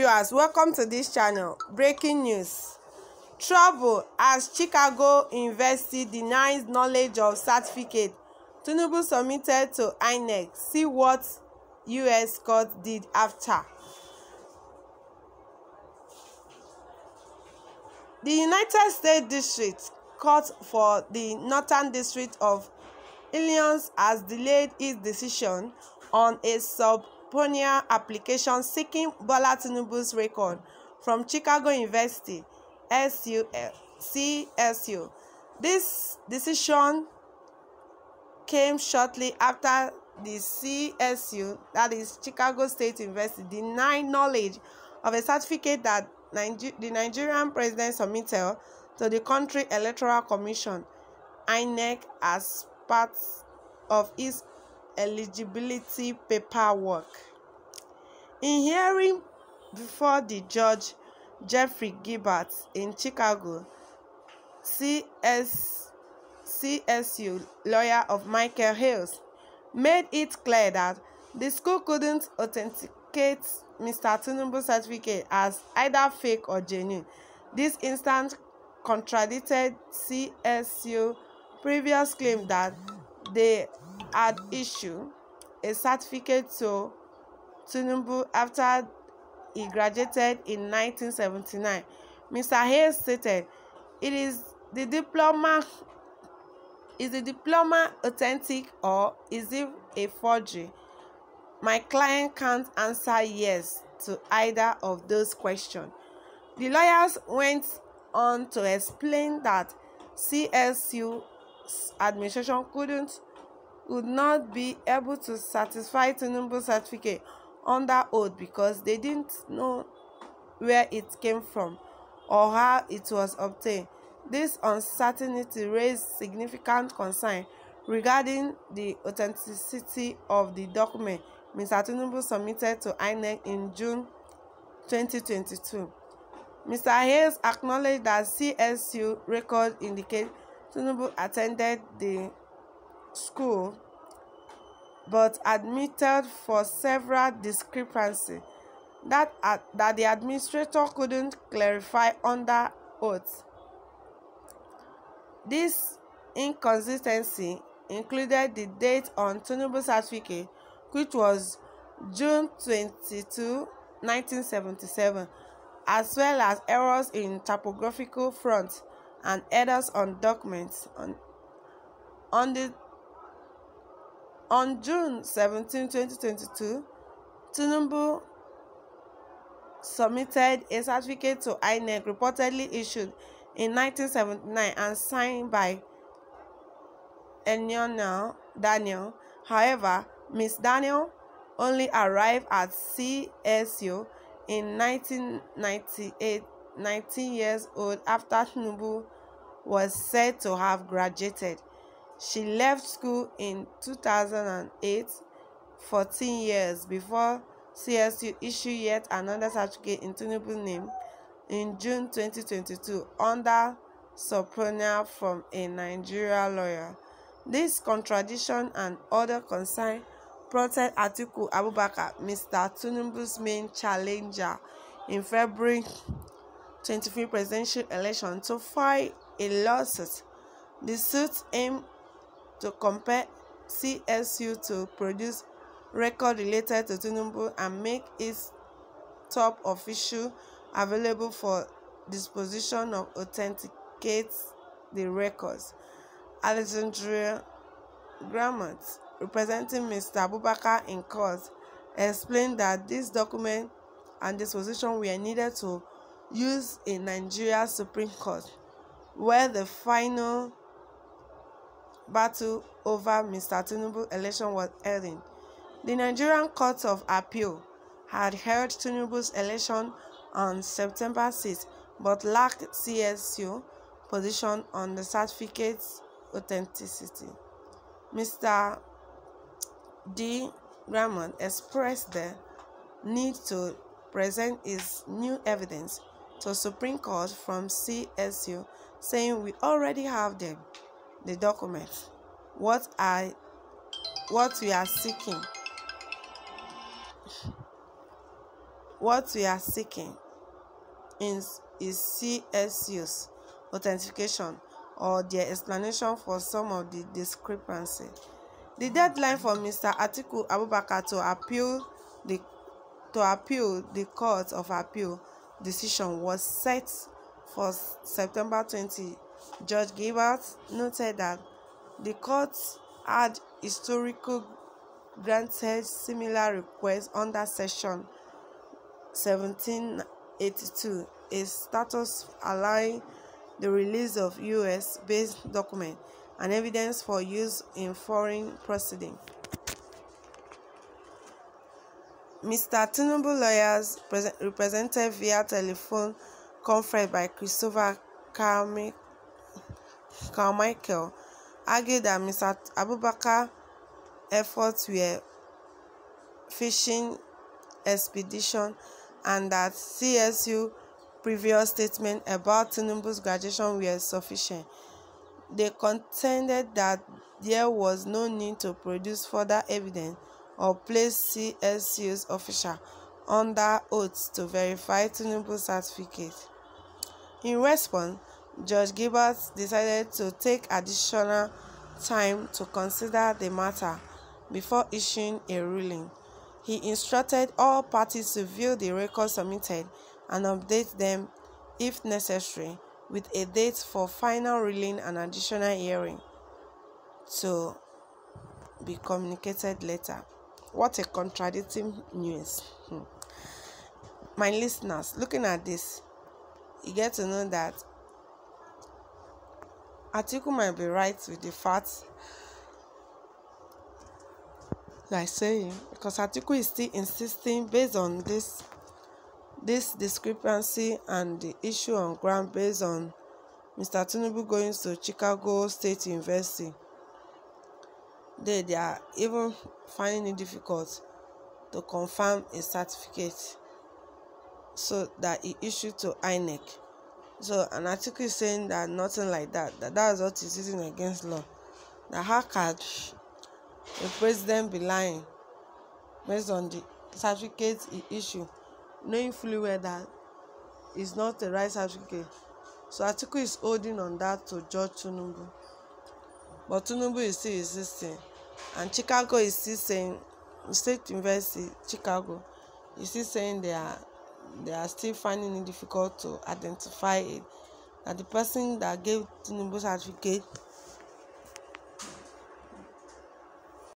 viewers, welcome to this channel. Breaking news. Trouble as Chicago University denies knowledge of certificate. Tinubu submitted to INEC. See what US court did after. The United States District Court for the Northern District of Illinois has delayed its decision on a subpoena application seeking Bola Tinubu's record from Chicago University CSU. This decision came shortly after the CSU, that is Chicago State University, denied knowledge of a certificate that the Nigerian president submitted to the country electoral commission INEC as part of its eligibility paperwork. In hearing before the judge Jeffrey Gilbert in Chicago, CSU lawyer of Michael Hales made it clear that the school couldn't authenticate Mr. Tinubu's certificate as either fake or genuine. This instance contradicted CSU's previous claim that they had issued a certificate to Tinubu after he graduated in 1979. Mr. Hayes stated, Is the diploma authentic or is it a forgery? My client can't answer yes to either of those questions." The lawyers went on to explain that CSU's administration would not be able to satisfy Tinubu's certificate under oath because they didn't know where it came from or how it was obtained. This uncertainty raised significant concern regarding the authenticity of the document Mr. Tinubu submitted to INEC in June 2022. Mr. Hayes acknowledged that CSU records indicate Tinubu attended the school, but admitted for several discrepancies that the administrator couldn't clarify under oath. This inconsistency included the date on Tinubu's certificate, which was June 22, 1977, as well as errors in typographical font and errors on documents. On June 17, 2022, Tinubu submitted a certificate to INEC reportedly issued in 1979 and signed by Daniel. However, Ms. Daniel only arrived at CSU in 1998, 19 years old after Tinubu was said to have graduated. She left school in 2008, 14 years before CSU issued yet another certificate in Tinubu's name in June 2022 under subpoena from a Nigerian lawyer. This contradiction and other concern prompted Atiku Abubakar, Mr. Tinubu's main challenger in February 23 presidential election, to file a lawsuit. The suit aimed to compel CSU to produce records related to Tinubu and make its top official available for disposition of authenticate the records. Alexandria Grammont, representing Mr. Abubakar in court, explained that this document and disposition were needed to use in Nigeria's Supreme Court, where the final battle over Mr. Tinubu's election was held. The Nigerian Court of Appeal had heard Tinubu's election on September 6, but lacked CSU position on the certificate's authenticity. Mr. D. Grammont expressed the need to present his new evidence to Supreme Court from CSU, saying, "We already have them, the documents. What we are seeking What we are seeking is CSU's authentication or their explanation for some of the discrepancy. The deadline for Mr. Atiku Abubakar to appeal the Court of Appeal decision was set for September 20. Judge Gilbert noted that the court had historically granted similar requests under Section 1782, a status allowing the release of U.S.-based documents and evidence for use in foreign proceedings. Mr. Tinubu lawyers, represented via telephone conference by Christopher Carmichael, argued that Mr. Abubakar's efforts were fishing expedition and that CSU previous statements about Tinubu's graduation were sufficient. They contended that there was no need to produce further evidence or place CSU's official under oath to verify Tinubu's certificate. In response, Judge Gilbert decided to take additional time to consider the matter before issuing a ruling. He instructed all parties to view the records submitted and update them if necessary, with a date for final ruling and additional hearing to be communicated later. What a contradicting news. My listeners, looking at this, you get to know that Atiku might be right with the facts, like saying, because Atiku is still insisting based on this discrepancy and the issue on ground based on Mr. Tinubu going to Chicago State University. They are even finding it difficult to confirm a certificate so that he issued to INEC. So an article is saying that nothing like that is what is using against law. Now how can the president be lying based on the certificate he issued, knowing fully well that it's not the right certificate? So Atiku is holding on that to Judge Tinubu. But Tinubu is still insisting. And Chicago is still saying, State University, Chicago, is still saying they are still finding it difficult to identify it. That the person that gave Tinubu certificate